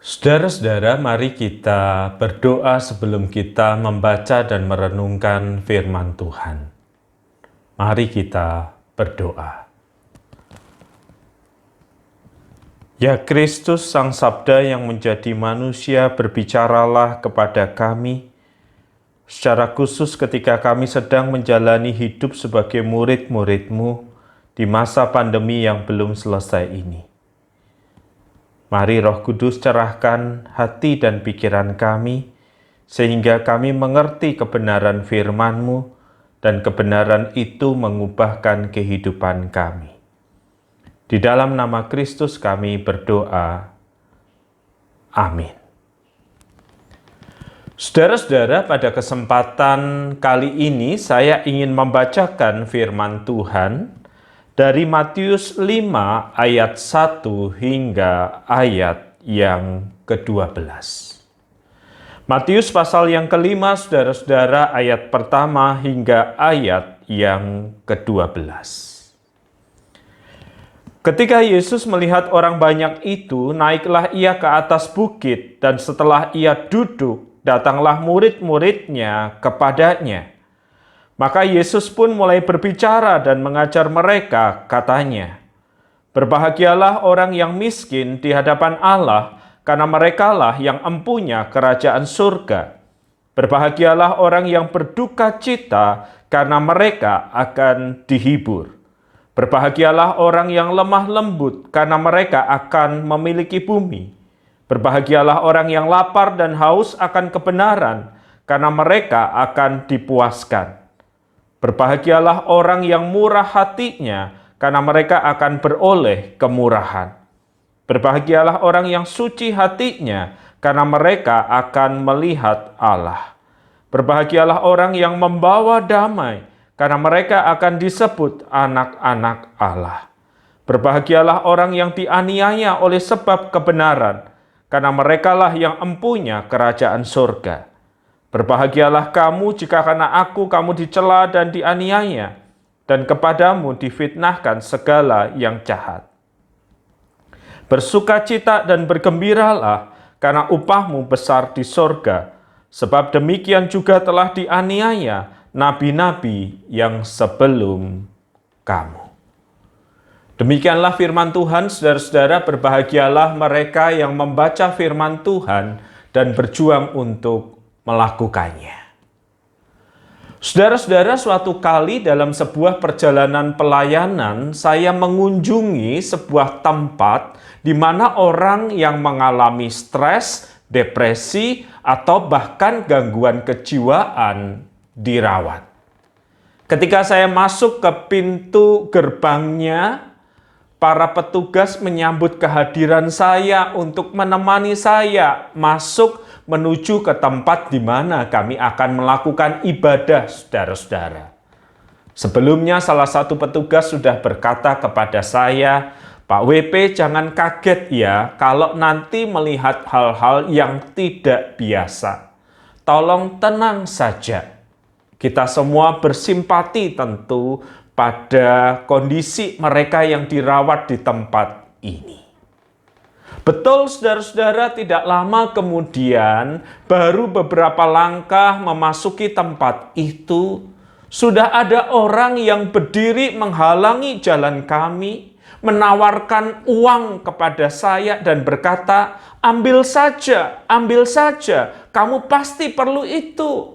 Saudara-saudara, mari kita berdoa sebelum kita membaca dan merenungkan firman Tuhan. Mari kita berdoa. Ya Kristus, Sang Sabda yang menjadi manusia, berbicaralah kepada kami, secara khusus ketika kami sedang menjalani hidup sebagai murid-murid-Mu di masa pandemi yang belum selesai ini. Mari Roh Kudus cerahkan hati dan pikiran kami, sehingga kami mengerti kebenaran firman-Mu, dan kebenaran itu mengubahkan kehidupan kami. Di dalam nama Kristus kami berdoa. Amin. Saudara-saudara, pada kesempatan kali ini saya ingin membacakan firman Tuhan dari Matius 5 ayat 1 hingga ayat yang ke-12. Matius pasal yang kelima, saudara-saudara, ayat pertama hingga ayat yang ke-12. Ketika Yesus melihat orang banyak itu, naiklah ia ke atas bukit, dan setelah ia duduk, datanglah murid-muridnya kepadanya. Maka Yesus pun mulai berbicara dan mengajar mereka, katanya, "Berbahagialah orang yang miskin di hadapan Allah, karena merekalah yang empunya kerajaan surga. Berbahagialah orang yang berduka cita, karena mereka akan dihibur. Berbahagialah orang yang lemah lembut, karena mereka akan memiliki bumi. Berbahagialah orang yang lapar dan haus akan kebenaran, karena mereka akan dipuaskan. Berbahagialah orang yang murah hatinya, karena mereka akan beroleh kemurahan. Berbahagialah orang yang suci hatinya, karena mereka akan melihat Allah. Berbahagialah orang yang membawa damai, karena mereka akan disebut anak-anak Allah. Berbahagialah orang yang dianiaya oleh sebab kebenaran, karena merekalah yang empunya kerajaan surga. Berbahagialah kamu jika karena aku kamu dicela dan dianiaya, dan kepadamu difitnahkan segala yang jahat. Bersukacita dan bergembiralah, karena upahmu besar di sorga, sebab demikian juga telah dianiaya nabi-nabi yang sebelum kamu." Demikianlah firman Tuhan, saudara-saudara. Berbahagialah mereka yang membaca firman Tuhan dan berjuang untuk melakukannya. Saudara-saudara, suatu kali dalam sebuah perjalanan pelayanan, saya mengunjungi sebuah tempat di mana orang yang mengalami stres, depresi, atau bahkan gangguan kejiwaan dirawat. Ketika saya masuk ke pintu gerbangnya, para petugas menyambut kehadiran saya untuk menemani saya masuk menuju ke tempat di mana kami akan melakukan ibadah, saudara-saudara. Sebelumnya salah satu petugas sudah berkata kepada saya, "Pak WP, jangan kaget ya kalau nanti melihat hal-hal yang tidak biasa. Tolong tenang saja. Kita semua bersimpati tentu pada kondisi mereka yang dirawat di tempat ini." Betul, saudara-saudara, tidak lama kemudian, baru beberapa langkah memasuki tempat itu, sudah ada orang yang berdiri menghalangi jalan kami, menawarkan uang kepada saya dan berkata, ambil saja, kamu pasti perlu itu."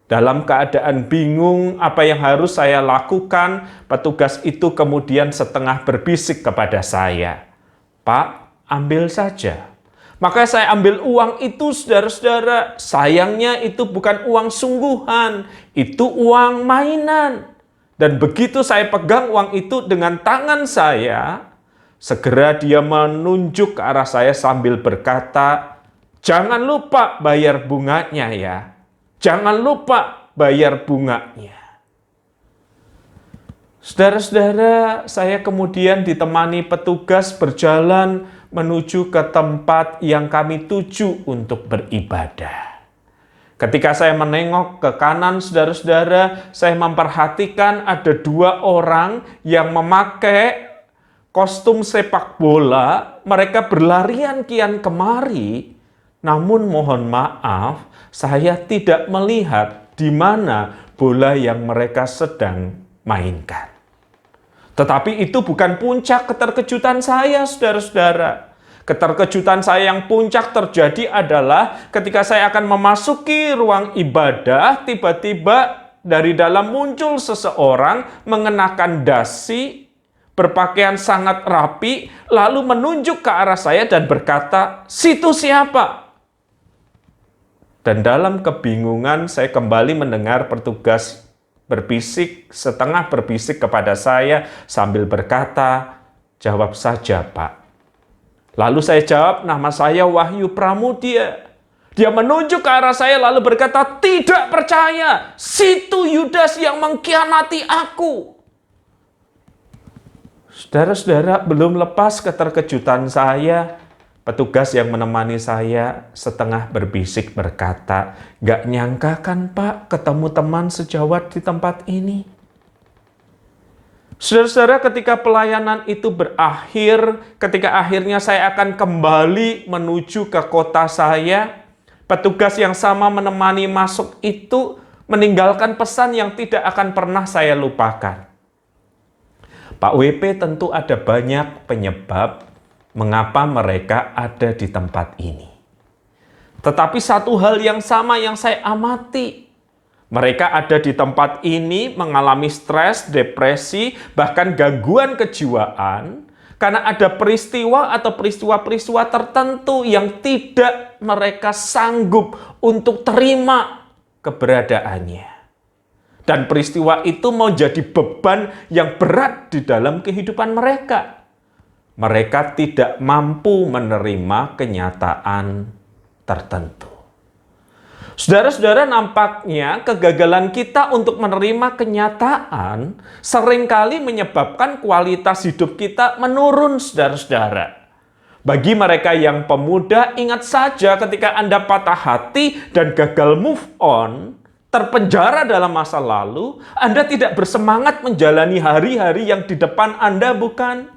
Dalam keadaan bingung apa yang harus saya lakukan, petugas itu kemudian setengah berbisik kepada saya, "Pak, ambil saja." Maka saya ambil uang itu, saudara-saudara. Sayangnya itu bukan uang sungguhan, itu uang mainan. Dan begitu saya pegang uang itu dengan tangan saya, segera dia menunjuk ke arah saya sambil berkata, "Jangan lupa bayar bunganya ya. Jangan lupa bayar bunganya." Saudara-saudara, saya kemudian ditemani petugas berjalan menuju ke tempat yang kami tuju untuk beribadah. Ketika saya menengok ke kanan, saudara-saudara, saya memperhatikan ada dua orang yang memakai kostum sepak bola, mereka berlarian kian kemari. Namun mohon maaf, saya tidak melihat di mana bola yang mereka sedang mainkan. Tetapi itu bukan puncak keterkejutan saya, saudara-saudara. Keterkejutan saya yang puncak terjadi adalah ketika saya akan memasuki ruang ibadah, tiba-tiba dari dalam muncul seseorang mengenakan dasi, berpakaian sangat rapi, lalu menunjuk ke arah saya dan berkata, "Situ siapa?" Dan dalam kebingungan saya kembali mendengar petugas berbisik, setengah berbisik kepada saya sambil berkata, "Jawab saja, Pak." Lalu saya jawab, "Nama saya Wahyu Pramudia." Dia menunjuk ke arah saya lalu berkata, "Tidak percaya, situ Yudas yang mengkhianati aku." Saudara-saudara, belum lepas keterkejutan saya, petugas yang menemani saya setengah berbisik berkata, "Gak nyangka kan Pak ketemu teman sejawat di tempat ini?" Saudara-saudara, ketika pelayanan itu berakhir, ketika akhirnya saya akan kembali menuju ke kota saya, petugas yang sama menemani masuk itu meninggalkan pesan yang tidak akan pernah saya lupakan. Pak WP tentu ada banyak penyebab mengapa mereka ada di tempat ini. Tetapi satu hal yang sama yang saya amati, mereka ada di tempat ini mengalami stres, depresi, bahkan gangguan kejiwaan karena ada peristiwa atau peristiwa-peristiwa tertentu yang tidak mereka sanggup untuk terima keberadaannya. Dan peristiwa itu mau jadi beban yang berat di dalam kehidupan mereka. Mereka tidak mampu menerima kenyataan tertentu. Saudara-saudara, nampaknya kegagalan kita untuk menerima kenyataan seringkali menyebabkan kualitas hidup kita menurun, saudara-saudara. Bagi mereka yang pemuda, ingat saja ketika Anda patah hati dan gagal move on, terpenjara dalam masa lalu, Anda tidak bersemangat menjalani hari-hari yang di depan Anda, bukan?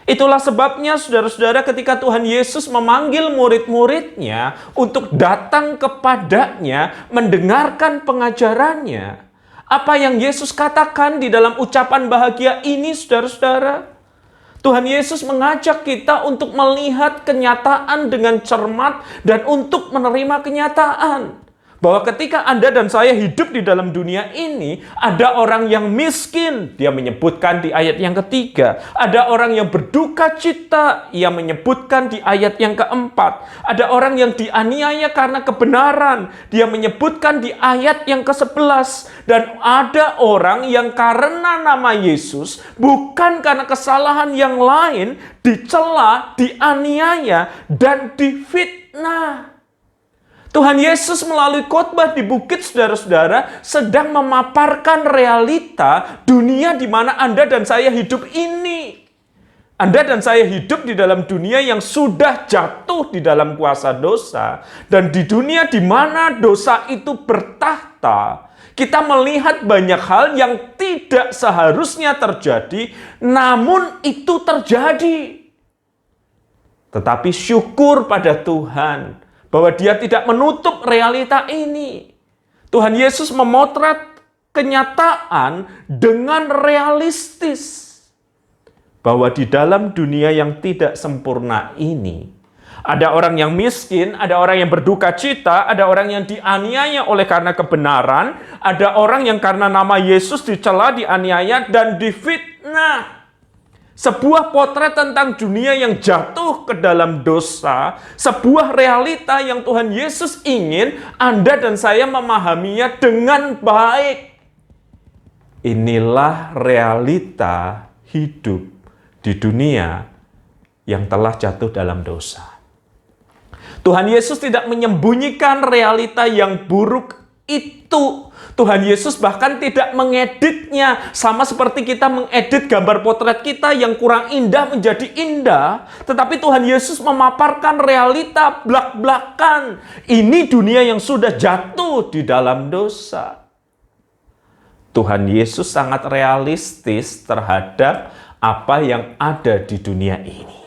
Itulah sebabnya saudara-saudara ketika Tuhan Yesus memanggil murid-muridnya untuk datang kepadanya, mendengarkan pengajarannya. Apa yang Yesus katakan di dalam ucapan bahagia ini, saudara-saudara? Tuhan Yesus mengajak kita untuk melihat kenyataan dengan cermat dan untuk menerima kenyataan. Bahwa ketika Anda dan saya hidup di dalam dunia ini, ada orang yang miskin, dia menyebutkan di ayat yang ketiga. Ada orang yang berduka cita, ia menyebutkan di ayat yang keempat. Ada orang yang dianiaya karena kebenaran, dia menyebutkan di ayat yang ke-11. Dan ada orang yang karena nama Yesus, bukan karena kesalahan yang lain, dicela, dianiaya, dan difitnah. Tuhan Yesus melalui khotbah di bukit, saudara-saudara, sedang memaparkan realita dunia di mana Anda dan saya hidup ini. Anda dan saya hidup di dalam dunia yang sudah jatuh di dalam kuasa dosa. Dan di dunia di mana dosa itu bertahta, kita melihat banyak hal yang tidak seharusnya terjadi, namun itu terjadi. Tetapi syukur pada Tuhan, bahwa dia tidak menutup realita ini. Tuhan Yesus memotret kenyataan dengan realistis. Bahwa di dalam dunia yang tidak sempurna ini, ada orang yang miskin, ada orang yang berduka cita, ada orang yang dianiaya oleh karena kebenaran, ada orang yang karena nama Yesus dicela, dianiaya, dan difitnah. Sebuah potret tentang dunia yang jatuh ke dalam dosa, sebuah realita yang Tuhan Yesus ingin Anda dan saya memahaminya dengan baik. Inilah realita hidup di dunia yang telah jatuh dalam dosa. Tuhan Yesus tidak menyembunyikan realita yang buruk itu. Tuhan Yesus bahkan tidak mengeditnya, sama seperti kita mengedit gambar potret kita yang kurang indah menjadi indah. Tetapi Tuhan Yesus memaparkan realita blak-blakan. Ini dunia yang sudah jatuh di dalam dosa. Tuhan Yesus sangat realistis terhadap apa yang ada di dunia ini.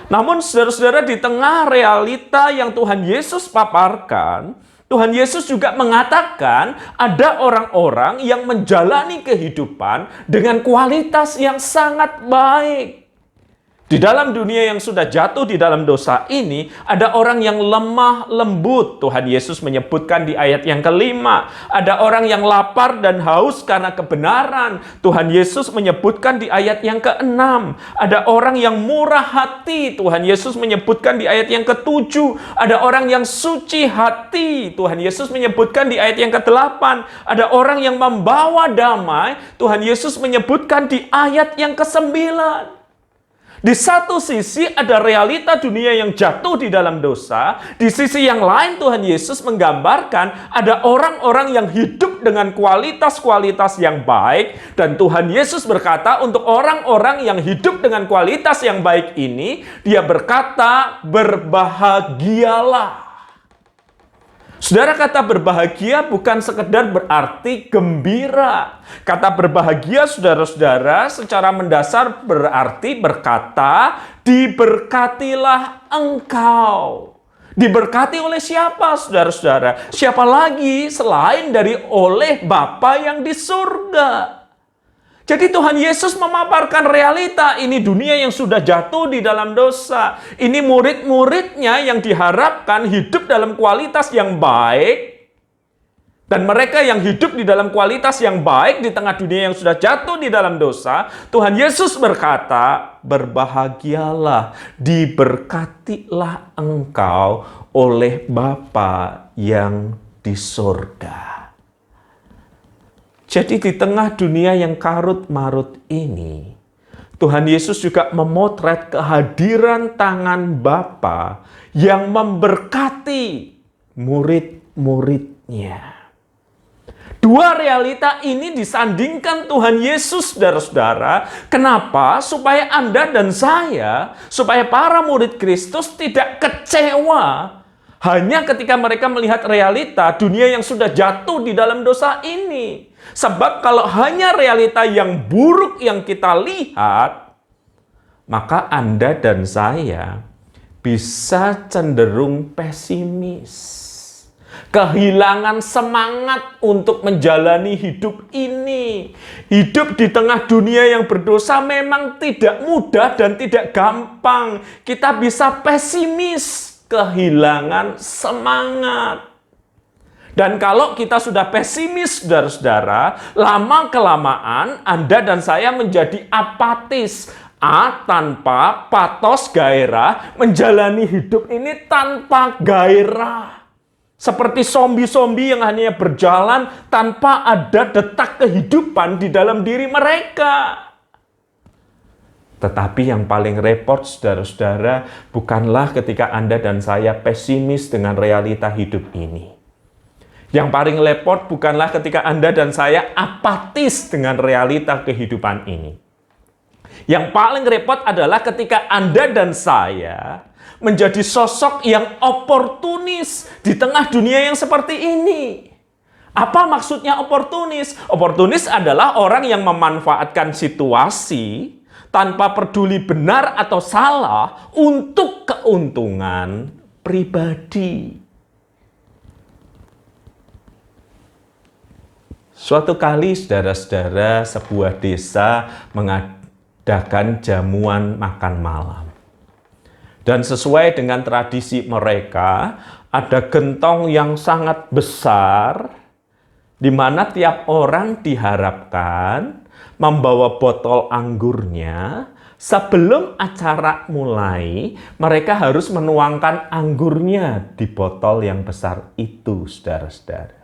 Namun saudara-saudara, di tengah realita yang Tuhan Yesus paparkan, Tuhan Yesus juga mengatakan ada orang-orang yang menjalani kehidupan dengan kualitas yang sangat baik. Di dalam dunia yang sudah jatuh di dalam dosa ini, ada orang yang lemah lembut. Tuhan Yesus menyebutkan di ayat yang kelima. Ada orang yang lapar dan haus karena kebenaran. Tuhan Yesus menyebutkan di ayat yang keenam. Ada orang yang murah hati. Tuhan Yesus menyebutkan di ayat yang ketujuh. Ada orang yang suci hati. Tuhan Yesus menyebutkan di ayat yang kedelapan. Ada orang yang membawa damai. Tuhan Yesus menyebutkan di ayat yang kesembilan. Di satu sisi ada realita dunia yang jatuh di dalam dosa. Di sisi yang lain Tuhan Yesus menggambarkan ada orang-orang yang hidup dengan kualitas-kualitas yang baik. Dan Tuhan Yesus berkata untuk orang-orang yang hidup dengan kualitas yang baik ini, Dia berkata, berbahagialah. Saudara, kata berbahagia bukan sekedar berarti gembira. Kata berbahagia, saudara-saudara, secara mendasar berarti berkata, diberkatilah engkau. Diberkati oleh siapa, saudara-saudara? Siapa lagi selain dari oleh Bapa yang di surga? Jadi Tuhan Yesus memaparkan realita ini dunia yang sudah jatuh di dalam dosa. Ini murid-muridnya yang diharapkan hidup dalam kualitas yang baik. Dan mereka yang hidup di dalam kualitas yang baik di tengah dunia yang sudah jatuh di dalam dosa. Tuhan Yesus berkata, berbahagialah, diberkatilah engkau oleh Bapa yang di surga. Jadi di tengah dunia yang karut-marut ini, Tuhan Yesus juga memotret kehadiran tangan Bapa yang memberkati murid-muridnya. Dua realita ini disandingkan Tuhan Yesus, saudara-saudara. Kenapa? Supaya Anda dan saya, supaya para murid Kristus tidak kecewa hanya ketika mereka melihat realita dunia yang sudah jatuh di dalam dosa ini. Sebab kalau hanya realita yang buruk yang kita lihat, maka Anda dan saya bisa cenderung pesimis. Kehilangan semangat untuk menjalani hidup ini. Hidup di tengah dunia yang berdosa memang tidak mudah dan tidak gampang. Kita bisa pesimis, kehilangan semangat. Dan kalau kita sudah pesimis, saudara-saudara, lama-kelamaan Anda dan saya menjadi apatis. Tanpa patos gairah, menjalani hidup ini tanpa gairah. Seperti zombie-zombie yang hanya berjalan tanpa ada detak kehidupan di dalam diri mereka. Tetapi yang paling repot, saudara-saudara, bukanlah ketika Anda dan saya pesimis dengan realita hidup ini. Yang paling repot bukanlah ketika Anda dan saya apatis dengan realita kehidupan ini. Yang paling repot adalah ketika Anda dan saya menjadi sosok yang oportunis di tengah dunia yang seperti ini. Apa maksudnya oportunis? Oportunis adalah orang yang memanfaatkan situasi tanpa peduli benar atau salah untuk keuntungan pribadi. Suatu kali, saudara-saudara, sebuah desa mengadakan jamuan makan malam. Dan sesuai dengan tradisi mereka, ada gentong yang sangat besar, di mana tiap orang diharapkan membawa botol anggurnya. Sebelum acara mulai, mereka harus menuangkan anggurnya di botol yang besar itu, saudara-saudara.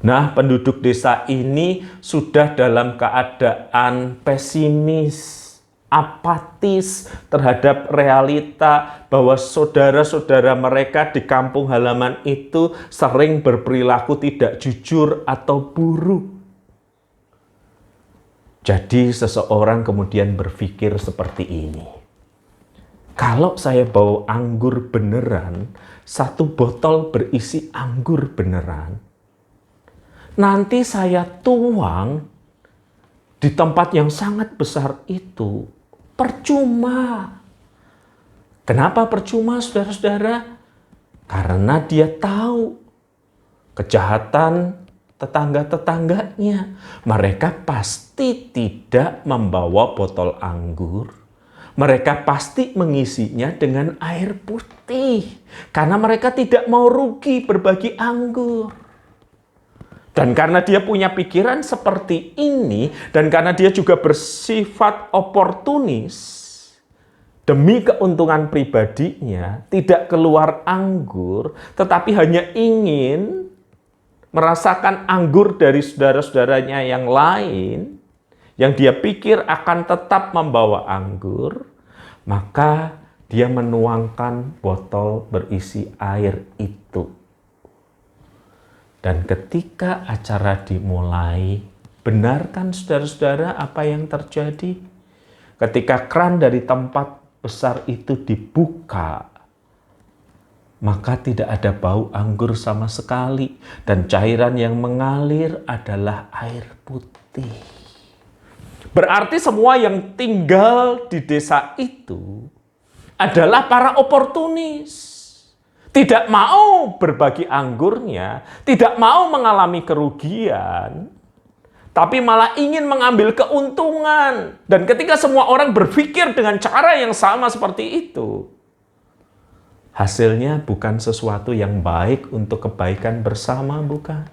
Nah, penduduk desa ini sudah dalam keadaan pesimis, apatis terhadap realita bahwa saudara-saudara mereka di kampung halaman itu sering berperilaku tidak jujur atau buruk. Jadi seseorang kemudian berpikir seperti ini. Kalau saya bawa anggur beneran, satu botol berisi anggur beneran, nanti saya tuang di tempat yang sangat besar itu percuma. Kenapa percuma, saudara-saudara? Karena dia tahu kejahatan tetangga-tetangganya. Mereka pasti tidak membawa botol anggur. Mereka pasti mengisinya dengan air putih. Karena mereka tidak mau rugi berbagi anggur. Dan karena dia punya pikiran seperti ini, dan karena dia juga bersifat oportunis, demi keuntungan pribadinya, tidak keluar anggur, tetapi hanya ingin merasakan anggur dari saudara-saudaranya yang lain, yang dia pikir akan tetap membawa anggur, maka dia menuangkan botol berisi air itu. Dan ketika acara dimulai, benarkan saudara-saudara apa yang terjadi? Ketika keran dari tempat besar itu dibuka, maka tidak ada bau anggur sama sekali. Dan cairan yang mengalir adalah air putih. Berarti semua yang tinggal di desa itu adalah para oportunis. Tidak mau berbagi anggurnya, tidak mau mengalami kerugian, tapi malah ingin mengambil keuntungan. Dan ketika semua orang berpikir dengan cara yang sama seperti itu, hasilnya bukan sesuatu yang baik untuk kebaikan bersama, bukan?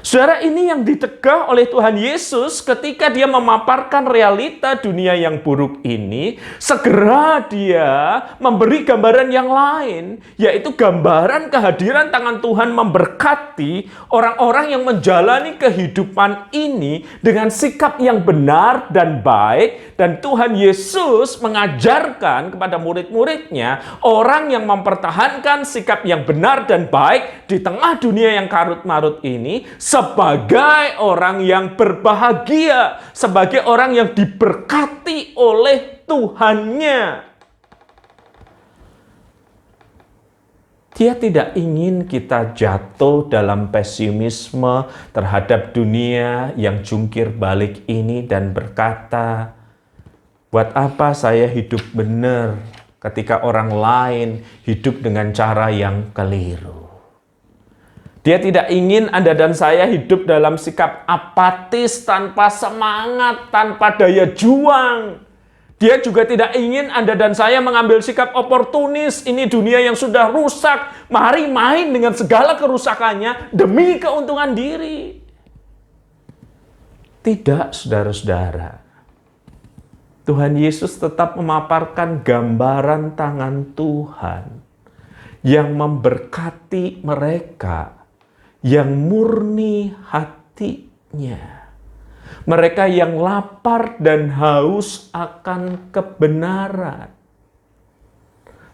Saudara, ini yang ditegah oleh Tuhan Yesus ketika dia memaparkan realita dunia yang buruk ini. Segera dia memberi gambaran yang lain, yaitu gambaran kehadiran tangan Tuhan memberkati orang-orang yang menjalani kehidupan ini dengan sikap yang benar dan baik. Dan Tuhan Yesus mengajarkan kepada murid-muridnya, orang yang mempertahankan sikap yang benar dan baik di tengah dunia yang karut-marut ini, sebagai orang yang berbahagia, sebagai orang yang diberkati oleh Tuhannya. Dia tidak ingin kita jatuh dalam pesimisme terhadap dunia yang jungkir balik ini dan berkata, buat apa saya hidup benar ketika orang lain hidup dengan cara yang keliru? Dia tidak ingin Anda dan saya hidup dalam sikap apatis, tanpa semangat, tanpa daya juang. Dia juga tidak ingin Anda dan saya mengambil sikap oportunis. Ini dunia yang sudah rusak, mari main dengan segala kerusakannya demi keuntungan diri. Tidak, saudara-saudara. Tuhan Yesus tetap memaparkan gambaran tangan Tuhan yang memberkati mereka yang murni hatinya. Mereka yang lapar dan haus akan kebenaran.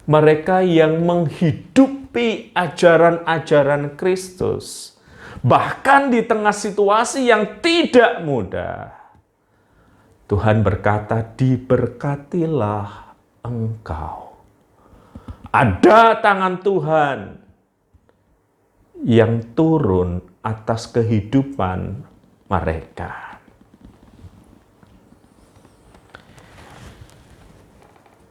Mereka yang menghidupi ajaran-ajaran Kristus. Bahkan di tengah situasi yang tidak mudah. Tuhan berkata, diberkatilah engkau. Ada tangan Tuhan yang turun atas kehidupan mereka.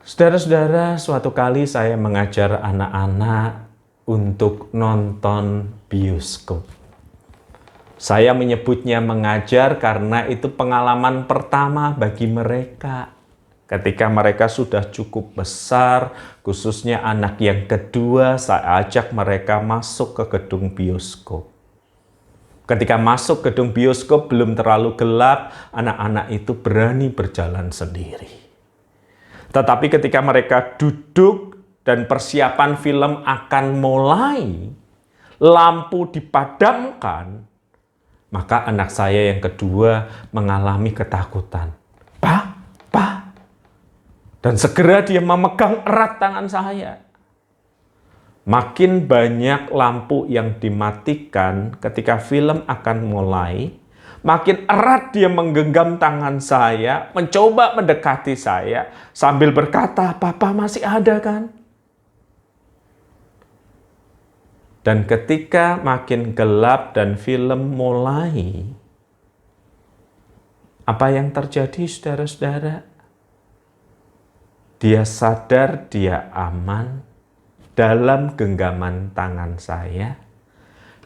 Saudara-saudara, suatu kali saya mengajar anak-anak untuk nonton bioskop. Saya menyebutnya mengajar karena itu pengalaman pertama bagi mereka. Ketika mereka sudah cukup besar, khususnya anak yang kedua, saya ajak mereka masuk ke gedung bioskop. Ketika masuk gedung bioskop belum terlalu gelap, anak-anak itu berani berjalan sendiri. Tetapi ketika mereka duduk dan persiapan film akan mulai, lampu dipadamkan, maka anak saya yang kedua mengalami ketakutan. Pak. Dan segera dia memegang erat tangan saya. Makin banyak lampu yang dimatikan ketika film akan mulai, makin erat dia menggenggam tangan saya, mencoba mendekati saya, sambil berkata, Papa masih ada kan? Dan ketika makin gelap dan film mulai, Apa yang terjadi, saudara-saudara? Dia sadar dia aman dalam genggaman tangan saya.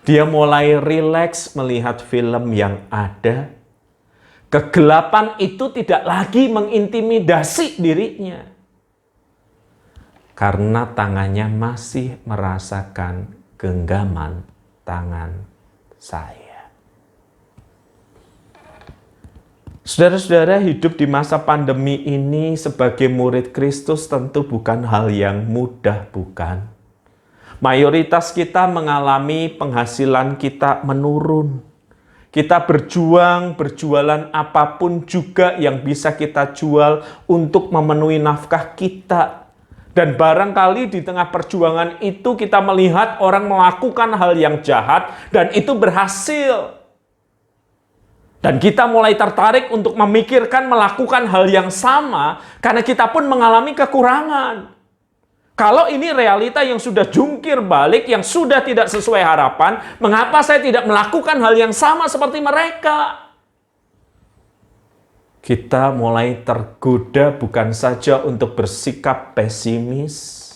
Dia mulai rileks melihat film yang ada. Kegelapan itu tidak lagi mengintimidasi dirinya. Karena tangannya masih merasakan genggaman tangan saya. Saudara-saudara, hidup di masa pandemi ini sebagai murid Kristus tentu bukan hal yang mudah, bukan? Mayoritas kita mengalami penghasilan kita menurun. Kita berjualan apapun juga yang bisa kita jual untuk memenuhi nafkah kita. Dan barangkali di tengah perjuangan itu kita melihat orang melakukan hal yang jahat dan itu berhasil. Dan kita mulai tertarik untuk memikirkan melakukan hal yang sama karena kita pun mengalami kekurangan. Kalau ini realita yang sudah jungkir balik, yang sudah tidak sesuai harapan, mengapa saya tidak melakukan hal yang sama seperti mereka? Kita mulai tergoda bukan saja untuk bersikap pesimis,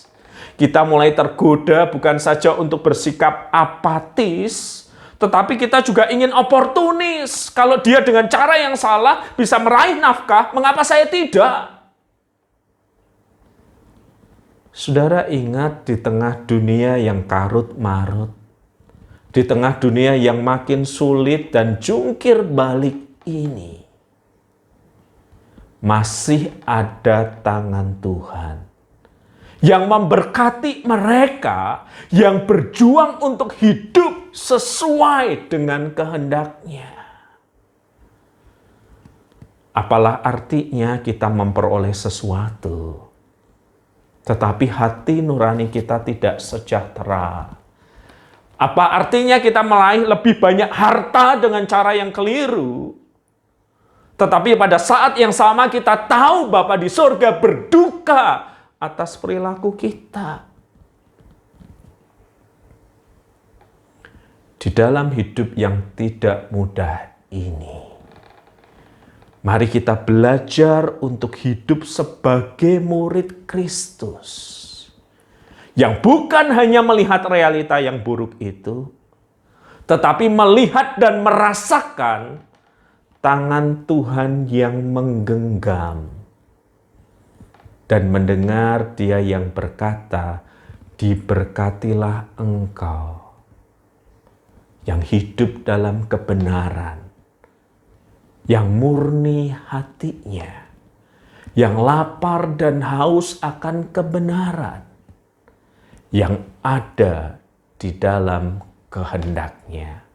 kita mulai tergoda bukan saja untuk bersikap apatis, tetapi kita juga ingin oportunis. Kalau dia dengan cara yang salah bisa meraih nafkah, mengapa saya tidak? Saudara ingat di tengah dunia yang karut-marut, di tengah dunia yang makin sulit dan jungkir balik ini, masih ada tangan Tuhan yang memberkati mereka yang berjuang untuk hidup sesuai dengan kehendak-Nya. Apalah artinya kita memperoleh sesuatu, tetapi hati nurani kita tidak sejahtera? Apa artinya kita meraih lebih banyak harta dengan cara yang keliru, tetapi pada saat yang sama kita tahu Bapa di surga berduka atas perilaku kita? Di dalam hidup yang tidak mudah ini, mari kita belajar untuk hidup sebagai murid Kristus. Yang bukan hanya melihat realita yang buruk itu, tetapi melihat dan merasakan tangan Tuhan yang menggenggam. Dan mendengar Dia yang berkata, "Diberkatilah engkau yang hidup dalam kebenaran, yang murni hatinya, yang lapar dan haus akan kebenaran, yang ada di dalam kehendak-Nya.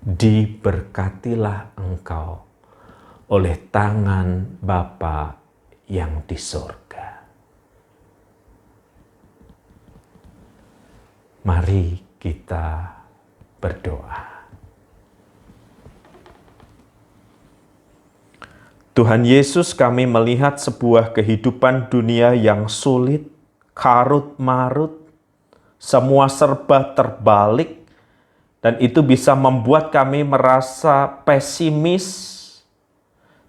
Diberkatilah engkau oleh tangan Bapa yang di surga." Mari kita berdoa. Tuhan Yesus, kami melihat sebuah kehidupan dunia yang sulit, karut-marut, semua serba terbalik, dan itu bisa membuat kami merasa pesimis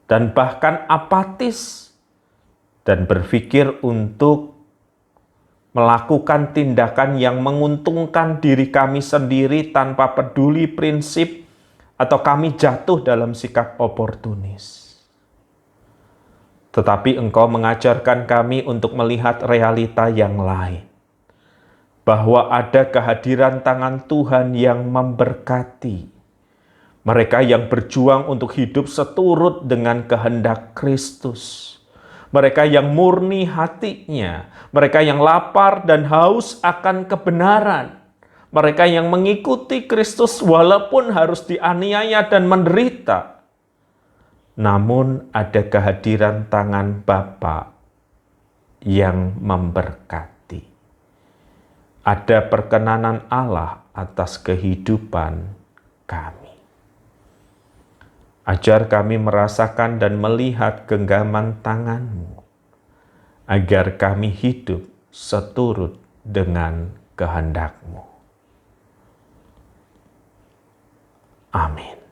dan bahkan apatis, dan berpikir untuk melakukan tindakan yang menguntungkan diri kami sendiri tanpa peduli prinsip, atau kami jatuh dalam sikap oportunis. Tetapi Engkau mengajarkan kami untuk melihat realita yang lain, bahwa ada kehadiran tangan Tuhan yang memberkati mereka yang berjuang untuk hidup seturut dengan kehendak Kristus. Mereka yang murni hatinya, mereka yang lapar dan haus akan kebenaran, mereka yang mengikuti Kristus walaupun harus dianiaya dan menderita. Namun ada kehadiran tangan Bapa yang memberkati. Ada perkenanan Allah atas kehidupan kami. Ajar kami merasakan dan melihat genggaman tangan-Mu, agar kami hidup seturut dengan kehendak-Mu. Amin.